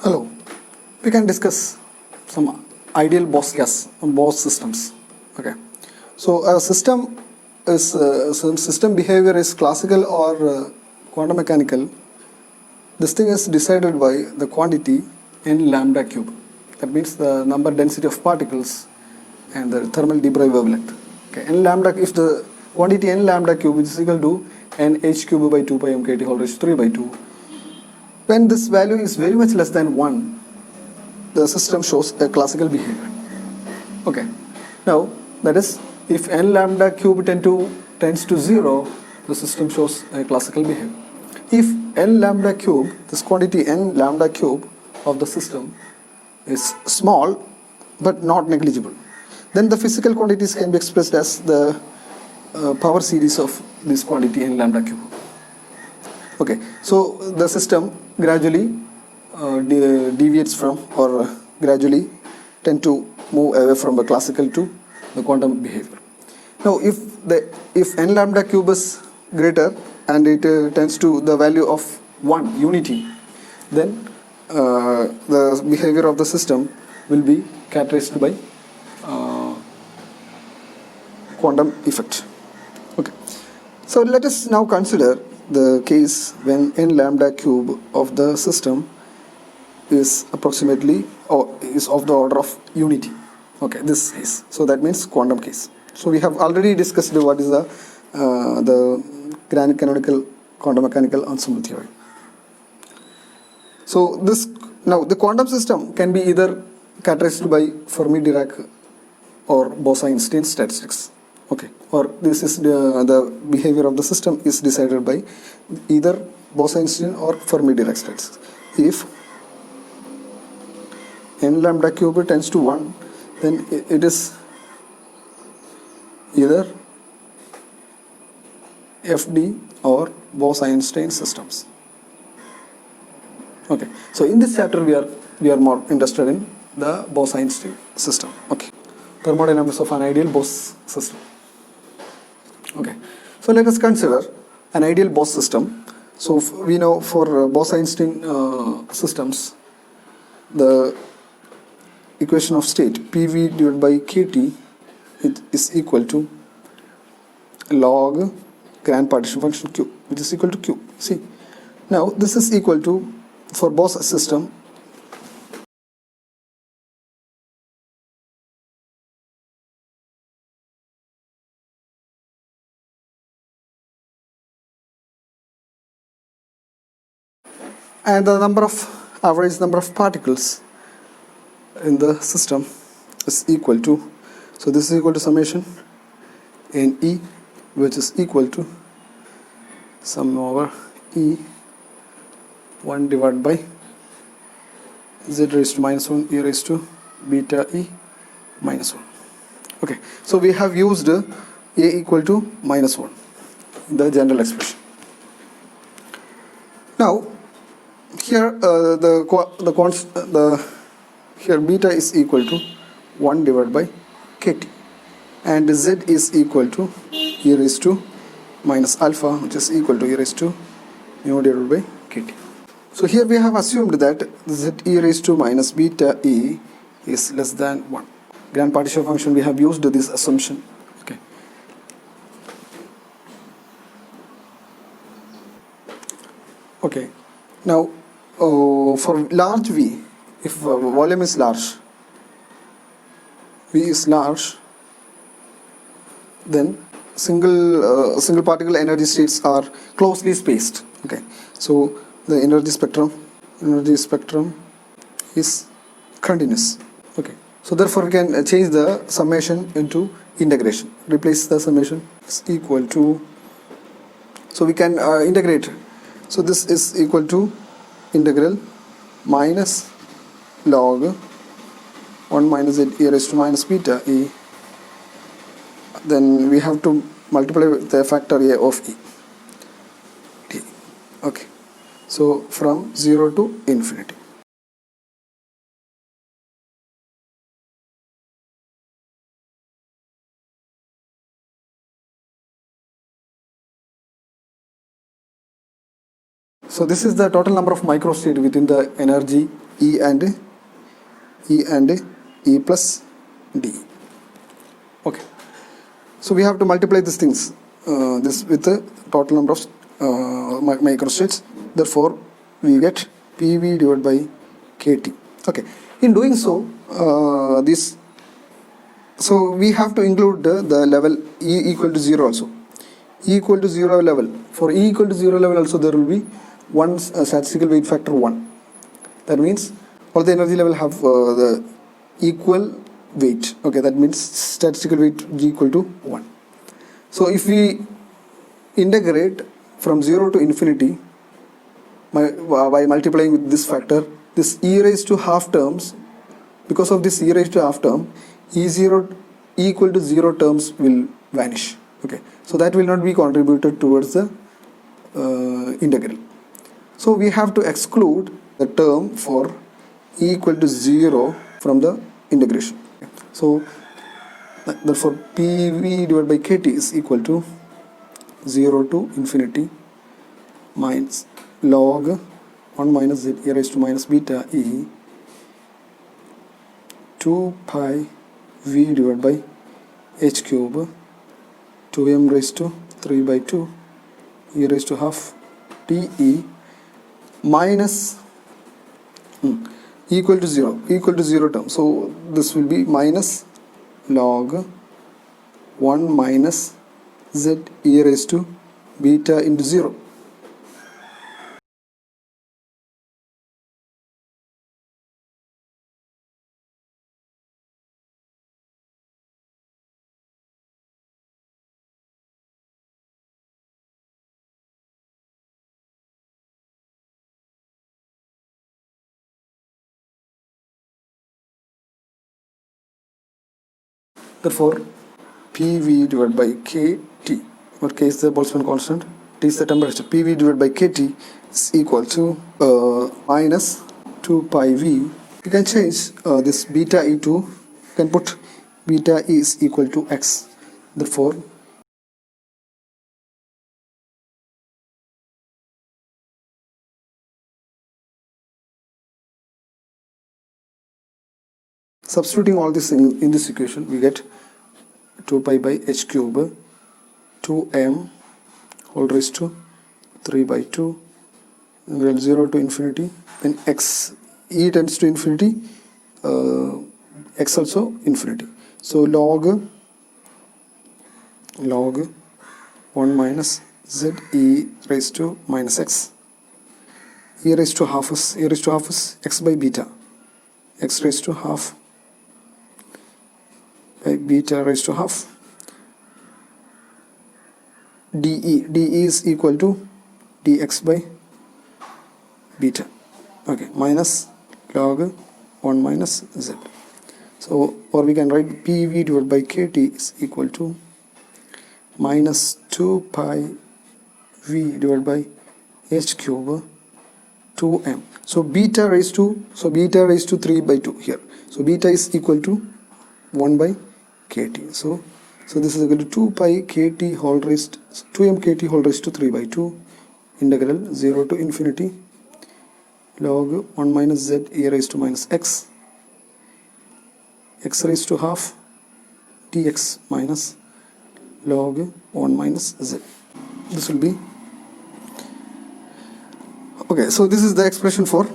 Hello, we can discuss some ideal Bose systems. Okay, so a system is some system behavior is classical or quantum mechanical. This thing is decided by the quantity n lambda cube. That means the number density of particles and the thermal Debroglie wavelength. Okay, n lambda, if the quantity n lambda cube is equal to n h cube by 2 pi mkt whole raised to 3 by 2. When this value is very much less than 1, the system shows a classical behavior. Okay. Now, that is, if n lambda cube tends to 0, the system shows a classical behavior. If n lambda cube, this quantity n lambda cube of the system is small but not negligible, then the physical quantities can be expressed as the power series of this quantity n lambda cube. Okay, so the system gradually deviates from or gradually tend to move away from the classical to the quantum behavior. Now, if n lambda cube is greater and it tends to the value of 1 unity, then the behavior of the system will be characterized by quantum effect. Okay, so let us now consider the case when n lambda cube of the system is approximately or is of the order of unity. Okay, this is, so that means quantum case. So we have already discussed what is the grand canonical quantum mechanical ensemble theory. So this, now the quantum system can be either characterized by Fermi-Dirac or Bose-Einstein statistics. Okay, or this is the behavior of the system is decided by either Bose-Einstein or Fermi-Dirac statistics. If n lambda cube tends to 1, then it is either FD or Bose-Einstein systems. Okay, so in this chapter we are more interested in the Bose-Einstein system. Okay, thermodynamics of an ideal Bose system. Okay, so let us consider an ideal Bose system. So we know for Bose-Einstein systems, the equation of state PV divided by KT it is equal to log grand partition function Q, which is equal to Q. See, now this is equal to, for Bose system, and the average number of particles in the system is equal to, so this is equal to summation NE, which is equal to sum over E 1 divided by Z raised to minus 1 E raised to beta E minus 1. Okay, so we have used A equal to minus 1 in the general expression. Now, here here beta is equal to 1 divided by KT, and Z is equal to E raised to minus alpha, which is equal to E raised to mu divided by KT. So here we have assumed that Z E raised to minus beta E is less than 1. Grand partition function, we have used this assumption. Okay. Okay. Now, for large V, if volume is large, V is large, then single particle energy states are closely spaced. Okay, so the energy spectrum is continuous. Okay, so therefore we can change the summation into integration. Replace the summation is equal to, so we can integrate. So this is equal to integral minus log 1 minus Z E raised to minus beta E. Then we have to multiply with the factor A of E. T. Okay, so from 0 to infinity. So this is the total number of microstate within the energy E and E plus D. Okay. So we have to multiply these things, this with the total number of microstates. Therefore, we get PV divided by KT. Okay. In doing so, so we have to include the level E equal to 0 also. E equal to 0 level. For E equal to 0 level also there will be one statistical weight factor 1. That means all the energy level have the equal weight. Okay, that means statistical weight is equal to 1. So if we integrate from 0 to infinity by multiplying with this factor, this e raised to half terms, because of this e raised to half term, E0 equal to 0 terms will vanish. Okay, so that will not be contributed towards the integral. So we have to exclude the term for E equal to 0 from the integration. So therefore PV divided by KT is equal to 0 to infinity minus log 1 minus z e raised to minus beta e 2 pi v divided by h cube 2m raised to 3 by 2 e raised to half te minus equal to 0 term. So this will be minus log 1 minus z e raised to beta into 0. Therefore, PV divided by KT, where K is the Boltzmann constant, T is the temperature. PV divided by KT is equal to minus 2 pi V. You can change this beta E to, you can put beta E is equal to X. Therefore, substituting all this in this equation, we get 2 pi by h cube 2m whole raised to 3 by 2, 0 to infinity, then x, e tends to infinity, x also infinity. So log 1 minus z e raised to minus x, e raised to half is x by beta, x raised to half by beta raised to half, dE is equal to dx by beta. Okay, minus log 1 minus z. So, or we can write PV divided by KT is equal to minus 2 pi V divided by h cube 2m. So beta raised to 3 by 2 here. So beta is equal to 1 by KT. So this is equal to 2 pi KT whole raised 2m KT whole raised to 3 by 2 integral 0 to infinity log 1 minus z e raised to minus x raised to half dx minus log 1 minus z. This will be okay. So this is the expression for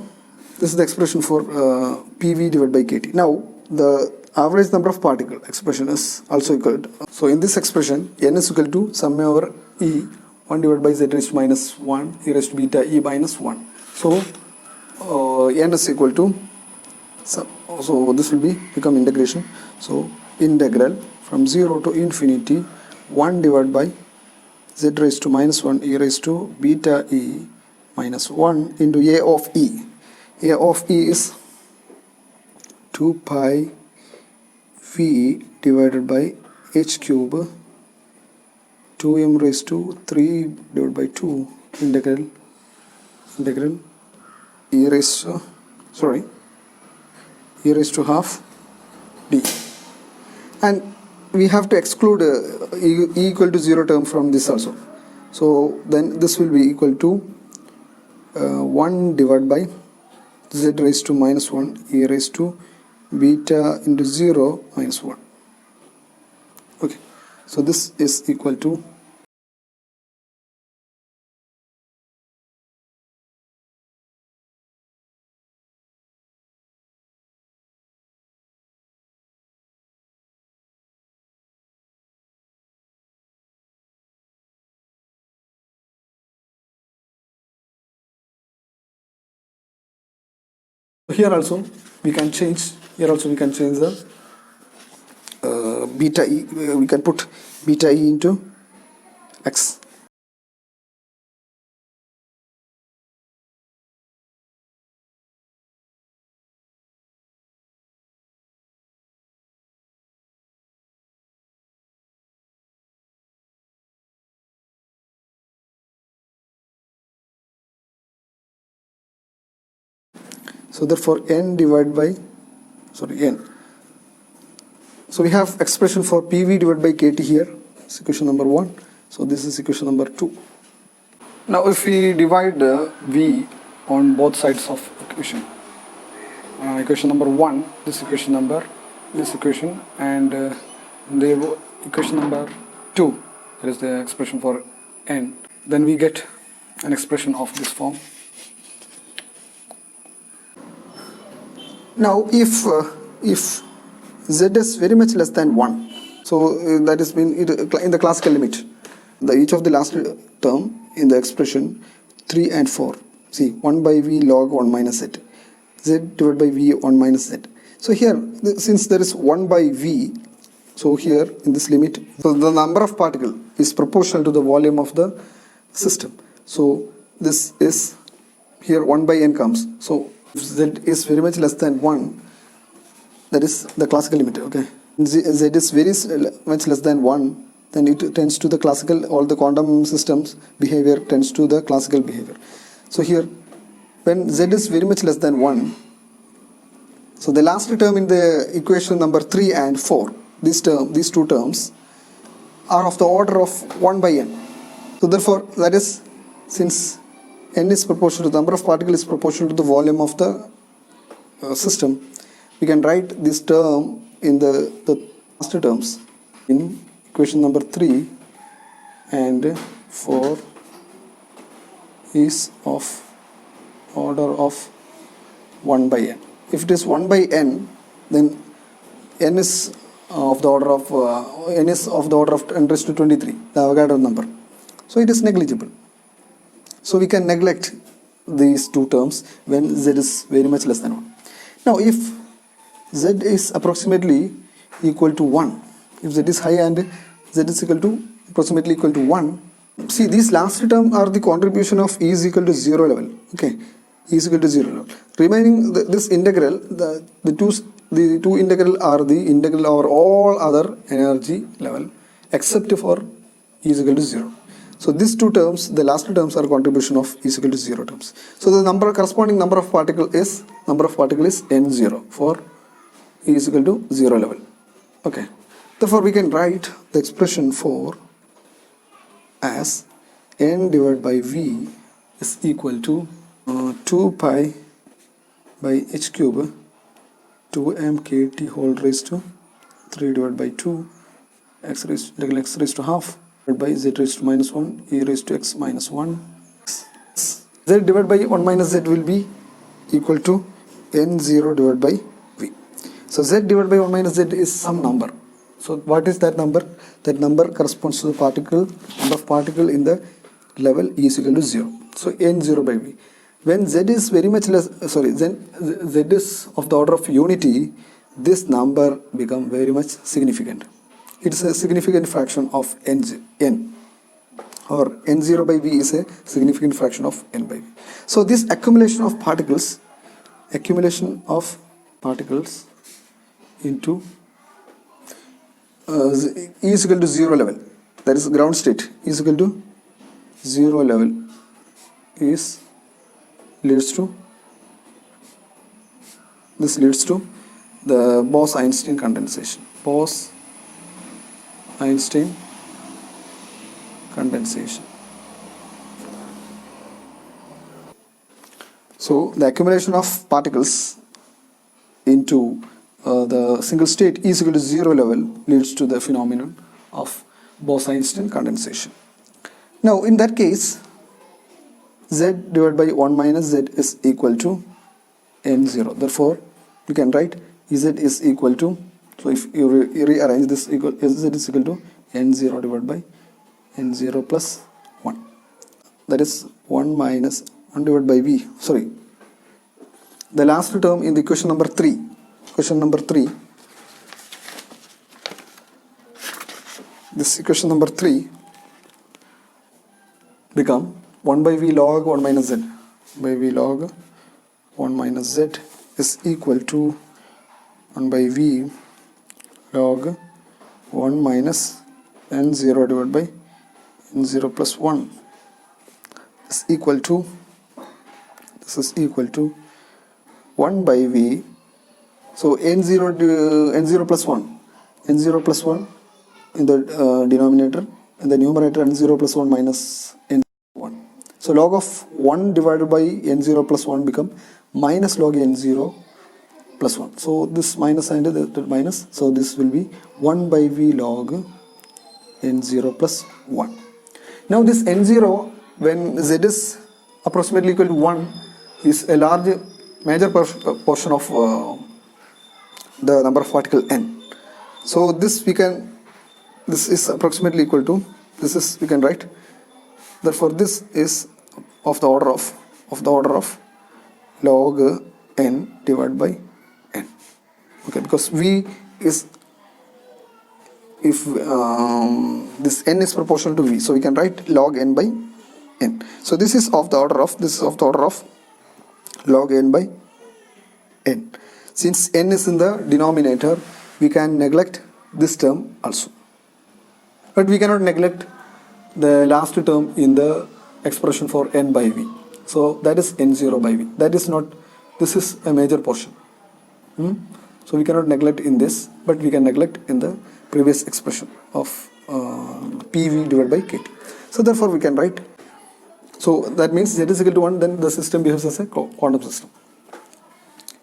PV divided by KT. Now the average number of particle expression is also equal to, so in this expression n is equal to sum over e 1 divided by z raised to minus 1 e raised to beta e minus 1. So n is equal to, so this will become integration. So integral from 0 to infinity 1 divided by z raised to minus 1 e raised to beta e minus 1 into a of e. A of e is 2 pi v divided by h cube 2m raised to 3 divided by 2 integral e raised to half d, and we have to exclude e equal to 0 term from this also. So then this will be equal to 1 divided by z raised to minus 1 e raised to beta into 0 minus 1. Okay, so this is equal to here also we can change the beta e, we can put beta e into x. So therefore n divided by n. So we have expression for PV divided by KT here. It's equation number 1. So this is equation number 2. Now if we divide V on both sides of equation, equation number 1, this equation, and the equation number 2, that is the expression for n, then we get an expression of this form. Now if z is very much less than 1, so that is been in the classical limit, each of the last term in the expression 3 and 4, see 1 by v log 1 minus z, z divided by v 1 minus z. So here since there is 1 by v, so here in this limit, so the number of particle is proportional to the volume of the system. So this is here 1 by n comes. So if z is very much less than 1, that is the classical limit. Okay, z is very much less than 1, then it tends to the classical, all the quantum systems behavior tends to the classical behavior. So here when z is very much less than 1, so the last term in the equation number 3 and 4, these two terms are of the order of 1 by n. So therefore that is, since n is proportional to the number of particles is proportional to the volume of the system, we can write this term in the last terms in equation number 3 and 4 is of order of 1 by n. If it is 1 by n, then n is of the order of 10 raised to 23, the Avogadro number. So it is negligible. So we can neglect these two terms when z is very much less than 1. Now if z is approximately equal to 1, if z is high and z is approximately equal to 1, see these last term are the contribution of E is equal to 0 level. Okay, E is equal to 0 level. Remaining this integral, the two integral are the integral over all other energy level except for E is equal to 0. So these two terms, the last terms are contribution of E is equal to 0 terms. So the corresponding number of particle is n0 for E is equal to 0 level. Okay. Therefore we can write the expression for as n divided by v is equal to 2 pi by h cube 2m kt whole raised to 3 divided by 2 x raised to half divided by z raised to minus 1 e raised to x minus 1. Z divided by 1 minus z will be equal to n0 divided by v. So z divided by 1 minus z is some number. So what is that number? That number corresponds to the number of particle in the level E is equal to 0. So n0 by v. When z is very much less, then z is of the order of unity, this number become very much significant. It's a significant fraction of n, or n0 by v is a significant fraction of n by v. So this accumulation of particles into E is equal to 0 level, that is ground state, E is equal to 0 level leads to the Bose-Einstein condensation. Bose-Einstein condensation. So the accumulation of particles into the single state E is equal to 0 level leads to the phenomenon of Bose-Einstein condensation. Now in that case, Z divided by 1 minus Z is equal to N0. Therefore we can write Z is equal to, so if you rearrange this, Z is equal to N0 divided by N0 plus 1. That is 1 minus 1 divided by V. Sorry, the last term in the equation number 3. Equation number 3. This equation number 3 become 1 by V log 1 minus Z. By V log 1 minus Z is equal to 1 by V log 1 minus N0 divided by N0 plus 1 is equal to, this is equal to 1 by V. So N0 plus 1, N0 plus 1 in the denominator, in the numerator N0 plus 1 minus N1. So log of 1 divided by N0 plus 1 become minus log N0 plus 1. So this minus and the minus, so this will be 1 by V log N0 plus 1. Now this N0, when Z is approximately equal to 1, is a large major portion of the number of particle n. So this we can, this is approximately equal to, this is we can write, therefore this is of the order of log n divided by n. Okay, because V is, if this n is proportional to V, so we can write log n by n. So this is of the order of, log n by n. Since n is in the denominator, we can neglect this term also, but we cannot neglect the last term in the expression for n by V. So that is N0 by V. That is not, this is a major portion. So we cannot neglect in this, but we can neglect in the previous expression of PV divided by KT. So therefore we can write, so that means Z is equal to 1, then the system behaves as a quantum system.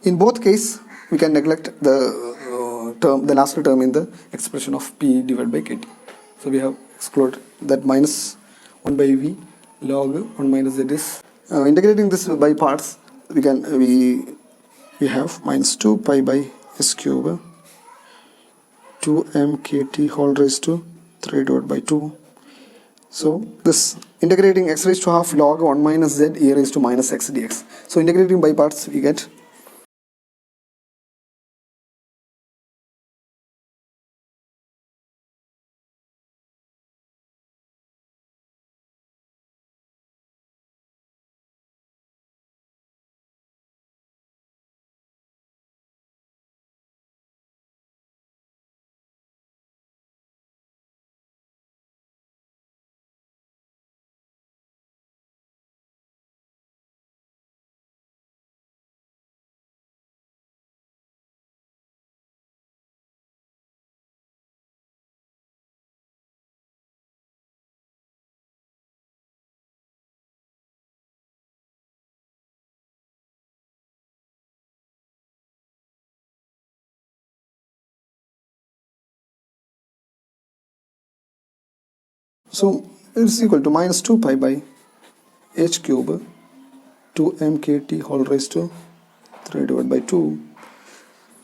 In both cases, we can neglect the term, the last term in the expression of P divided by KT. So we have excluded that minus 1 by V log 1 minus Z is, integrating this by parts, we can, we have minus 2 pi by S cube 2m KT whole raised to 3 divided by 2. So this integrating x raised to half log 1 minus Z e raised to minus x dx. So integrating by parts, we get So it is equal to minus 2 pi by h cube 2m kt whole raised to 3 divided by 2.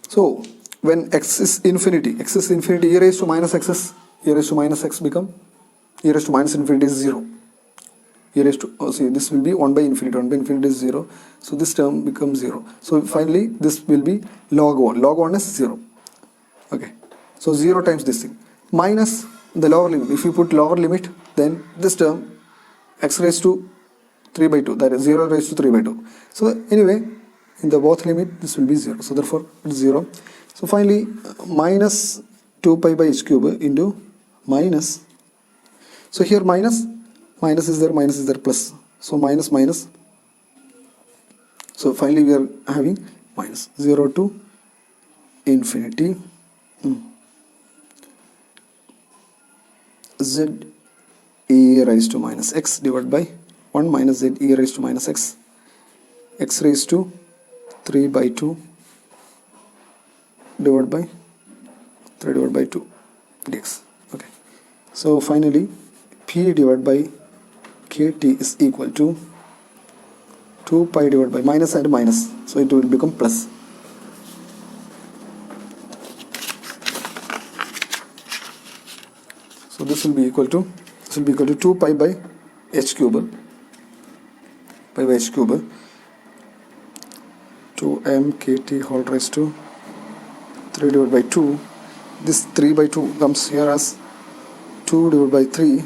So when x is infinity, e raised to minus x is, e raised to minus x become, e raised to minus infinity is 0. E raised to, see, this will be 1 by infinity, 1 by infinity is 0. So this term becomes 0. So finally this will be log 1. Log 1 is 0. Okay. So 0 times this thing. Minus the lower limit. If you put lower limit, then this term x raised to 3 by 2, that is 0 raised to 3 by 2. So anyway, in the both limit, this will be 0. So therefore, it is 0. So finally, minus 2 pi by h cube into minus. So here minus is there, plus. So minus. So finally, we are having minus 0 to infinity. Z e raised to minus x divided by 1 minus Z e raised to minus x x raised to 3 by 2 divided by 3 divided by 2 dx. Okay. So finally P divided by kt is equal to 2 pi divided by minus and minus, so it will become plus. So this will be equal to 2 pi by h cube, 2m kt whole raised to 3 divided by 2. This 3 by 2 comes here as 2 divided by 3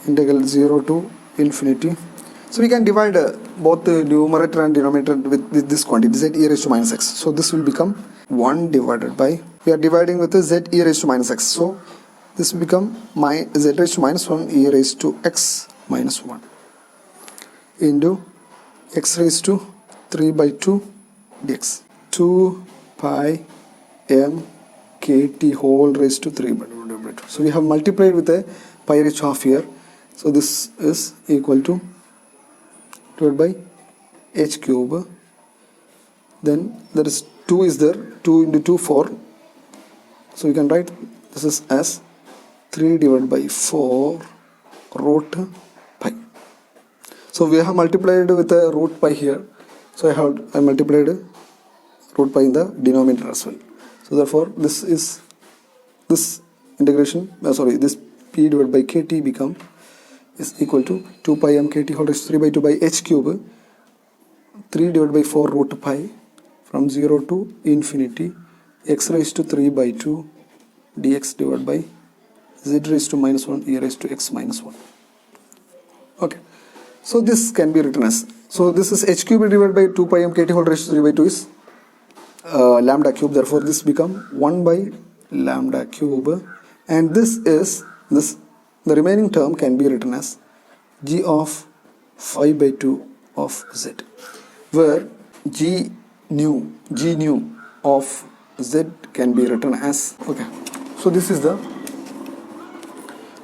integral 0 to infinity. So we can divide both the numerator and denominator with this quantity z e raised to minus x. So this will become 1 divided by, we are dividing with the z e raised to minus x. So this will become z raised to minus 1 e raised to x minus 1 into x raised to 3 by 2 dx. 2 pi m kt whole raised to 3 by 2. So we have multiplied with a pi raised to half here. So this is equal to divided by h cube. Then there is 2 is there. 2 into 2 4. So we can write this is as 3 divided by 4 root pi. So we have multiplied with a root pi here. So I multiplied root pi in the denominator as well. So therefore this integration, this p divided by kt become is equal to 2 pi m kt whole raised to 3 by 2 by h cube, 3 divided by 4 root pi from 0 to infinity x raised to 3 by 2 dx divided by z raised to minus 1 e raised to x minus 1. Okay. So this can be written as, so this is h cube divided by 2 pi m kt whole raised to 3 by 2 is lambda cube. Therefore this become 1 by lambda cube, and this is the remaining term can be written as g of 5 by 2 of z, where g nu of z can be written as, okay, so this is the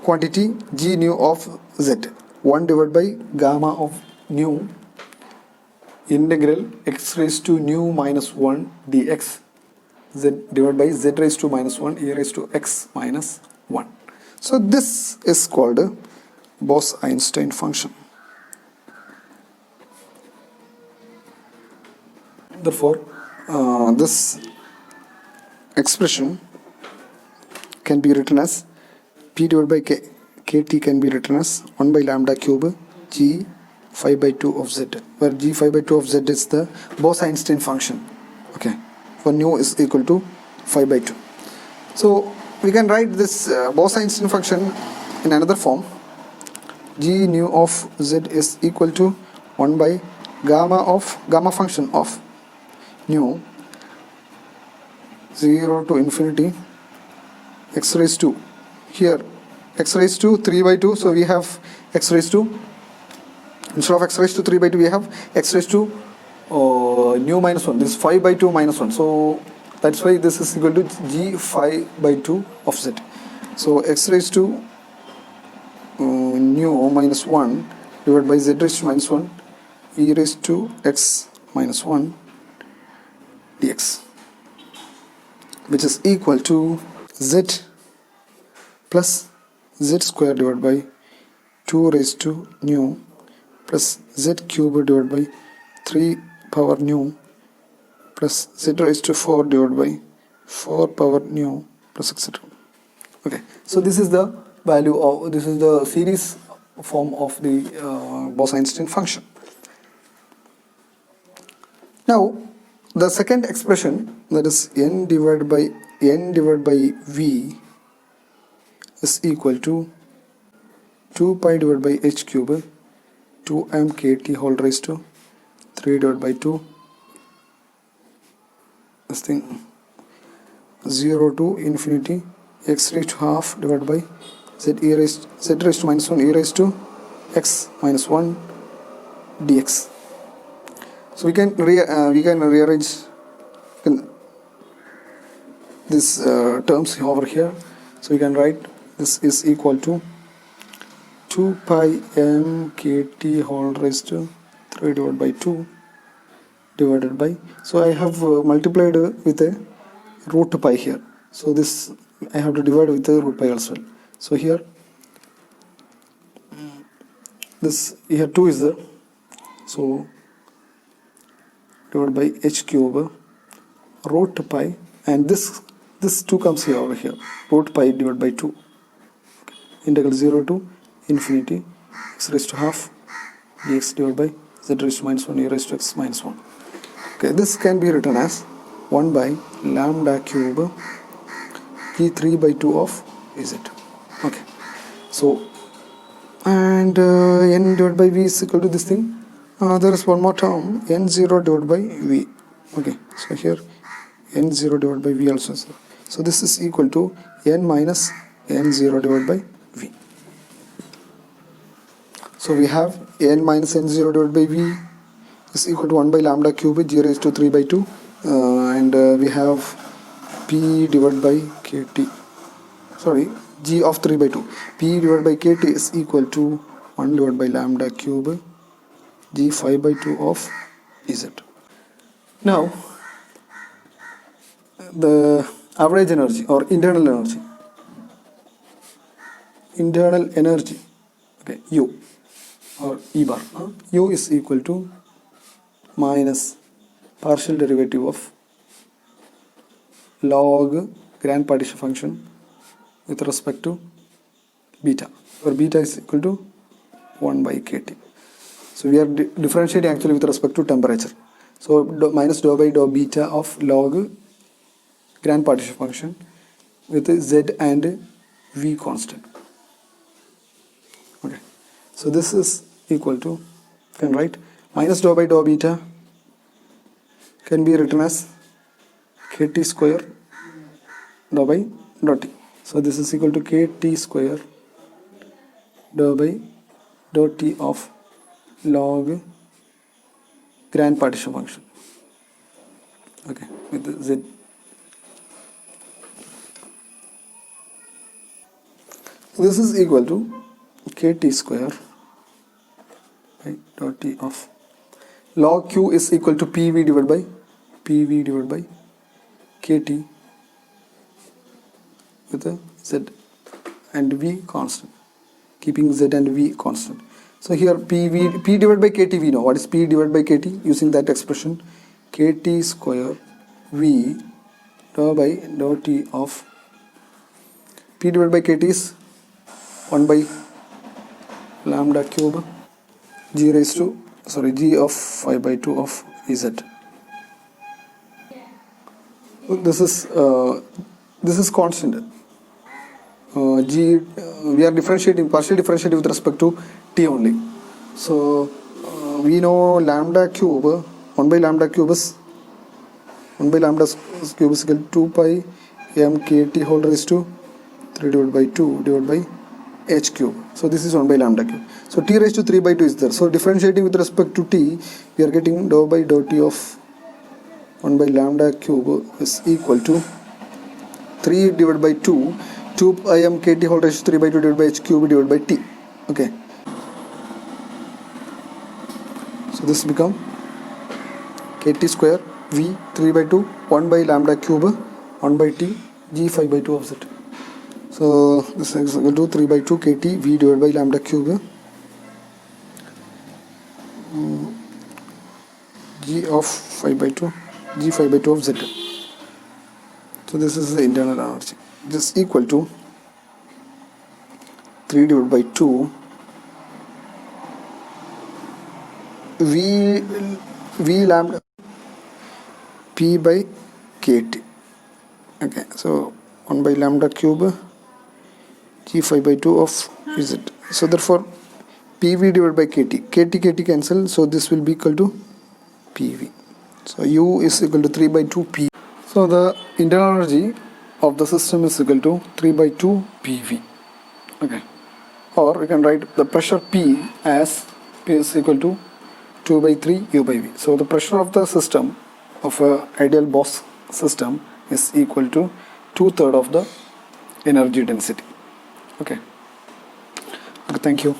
quantity g nu of z, 1 divided by gamma of nu integral x raised to nu minus 1 dx z divided by z raised to minus 1 e raised to x minus 1. So this is called a Bose-Einstein function. Therefore this expression can be written as p divided by kt can be written as 1 by lambda cube g 5 by 2 of z, where g 5 by 2 of z is the Bose-Einstein function, okay, for nu is equal to 5 by 2. So we can write this Bose-Einstein function in another form. G nu of z is equal to 1 by gamma function of nu 0 to infinity x raised to, here x raised to 3 by 2, so we have x raised to, instead of x raised to 3 by 2 we have x raised to nu minus 1, this is 5 by 2 minus 1, so that's why this is equal to g 5 by 2 of z. So x raised to nu minus 1 divided by z raised to minus 1 e raised to x minus 1 dx, which is equal to z plus z square divided by 2 raised to nu plus z cube divided by 3 power nu plus z raised to 4 divided by 4 power nu plus etc. Okay, so this is the value of, this is the series form of the Bose-Einstein function. Now the second expression, that is n divided by v is equal to 2 pi divided by h cube 2m kt whole raised to 3 divided by 2 this thing 0 to infinity x raised to half divided by z raised to minus 1 e raised to x minus 1 dx. So we can rearrange these terms over here. So we can write this is equal to 2 pi m kt whole raised to 3 divided by 2 divided by, so I have multiplied with a root pi here, so this I have to divide with the root pi as well. So here this here 2 is there, so divided by h cube root pi, and this 2 comes here over here, root pi divided by 2, integral 0 to infinity x raised to half dx divided by z raised to minus 1 e raised to x minus 1. Okay, this can be written as 1 by lambda cube g3 by 2 of z. Okay, so and n divided by v is equal to this thing. There is one more term, n0 divided by v. Okay, so here n0 divided by v also is there. So this is equal to n minus n0 divided by v. So we have n minus n0 divided by v is equal to 1 by lambda cube g raised to 3 by 2, and we have p divided by kt, sorry, g of 3 by 2, p divided by kt is equal to 1 divided by lambda cube g 5 by 2 of z. Now the average energy or internal energy, okay, u or E bar, u is equal to minus partial derivative of log grand partition function with respect to beta, where beta is equal to 1 by kt. So we are differentiating actually with respect to temperature. So minus dou by dou beta of log grand partition function with z and v constant. Okay, so this is equal to, can write minus dou by dou beta can be written as kt square dou by dou t. So this is equal to kt square dou by dou t of log grand partition function, okay, with z. This is equal to kt square by dou t of log q is equal to pv divided by kt with a z and v constant, keeping z and v constant. So here p divided by kt, we know what is p divided by kt, using that expression kt square v dou by dou t of p divided by kt is 1 by lambda cube g raised to, sorry, g of 5 by 2 of z. This is constant. G we are differentiating, partially differentiating with respect to t only. So we know lambda cube, 1 by lambda cube is equal to 2 pi m kt whole raised to 3 divided by 2 divided by h cube. So this is 1 by lambda cube. So t raised to 3 by 2 is there. So differentiating with respect to t, we are getting dou by dou t of 1 by lambda cube is equal to 3 divided by 2 pi m kt whole raised to 3 by 2 divided by h cube divided by t. Okay. So this become kt square v 3 by 2 1 by lambda cube 1 by t g 5 by 2 of z. So this is equal to 3 by 2 kt v divided by lambda cube g of 5 by 2 g 5 by 2 of z. So this is the internal energy. This is equal to 3 divided by 2 v lambda p by kt. Okay, so 1 by lambda cube g5 by 2 of z. So therefore pv divided by kt cancel, so this will be equal to pv. So u is equal to 3 by 2 p. So the internal energy of the system is equal to 3 by 2 pv. Okay, or we can write the pressure p as p is equal to 2 by 3 u by v. So the pressure of the system of a ideal Bose system is equal to 2/3 of the energy density. Okay, thank you.